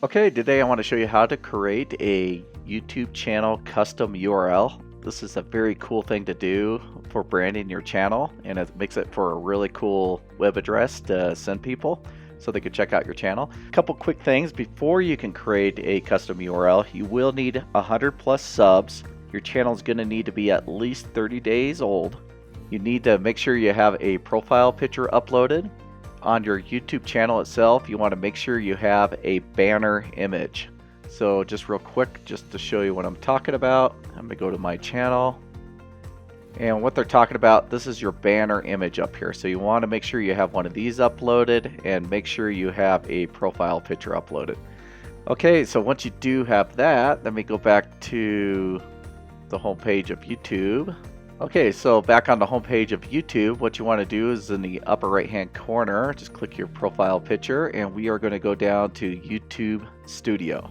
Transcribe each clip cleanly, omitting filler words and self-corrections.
Okay, today I want to show you how to create a YouTube channel custom URL. This is a very cool thing to do for branding your channel, and it makes it for a really cool web address to send people so they can check out your channel. A couple quick things before you can create a custom URL. You will need 100 plus subs. Your channel is going to need to be at least 30 days old. You need to make sure you have a profile picture uploaded. On your YouTube channel itself, you want to make sure you have a banner image. So just real quick, just to show you what I'm talking about, I'm going to go to my channel. And what they're talking about, this is your banner image up here. So you want to make sure you have one of these uploaded and make sure you have a profile picture uploaded. Okay, so once you do have that, let me go back to the home page of YouTube. Okay, so back on the home page of YouTube, what you want to do is in the upper right hand corner, just click your profile picture, and we are going to go down to YouTube Studio.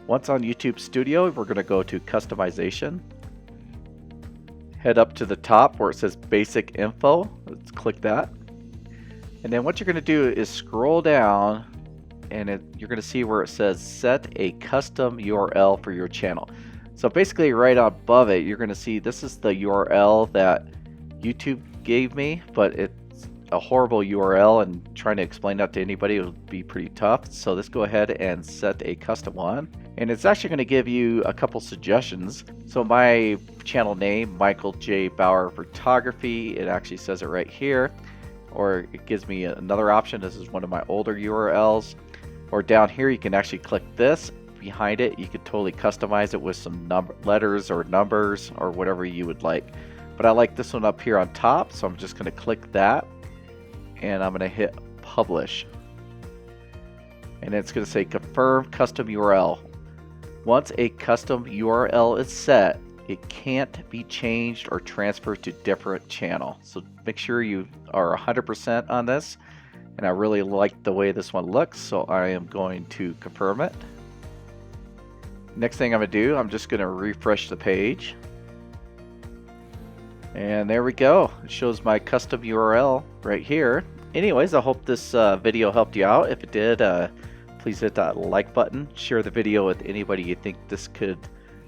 Once on YouTube Studio, we're going to go to Customization. Head up to the top where it says Basic Info. Let's click that. And then what you're going to do is scroll down, and you're going to see where it says Set a Custom URL for your channel. So basically right above it, you're going to see this is the URL that YouTube gave me, but it's a horrible URL, and trying to explain that to anybody would be pretty tough. So let's go ahead and set a custom one. And it's actually going to give you a couple suggestions. So my channel name, Michael J. Bauer Photography, it actually says it right here. Or it gives me another option. This is one of my older URLs. Or down here, you can actually click this. Behind it, you could totally customize it with some letters or numbers or whatever you would like. But I like this one up here on top, so I'm just going to click that, and I'm going to hit publish. And it's going to say confirm custom URL. Once a custom URL is set, it can't be changed or transferred to different channel. So make sure you are 100% on this. And I really like the way this one looks, so I am going to confirm it. Next thing I'm going to do, I'm just going to refresh the page. And there we go. It shows my custom URL right here. Anyways, I hope this video helped you out. If it did, please hit that like button. Share the video with anybody you think this could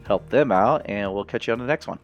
help them out. And we'll catch you on the next one.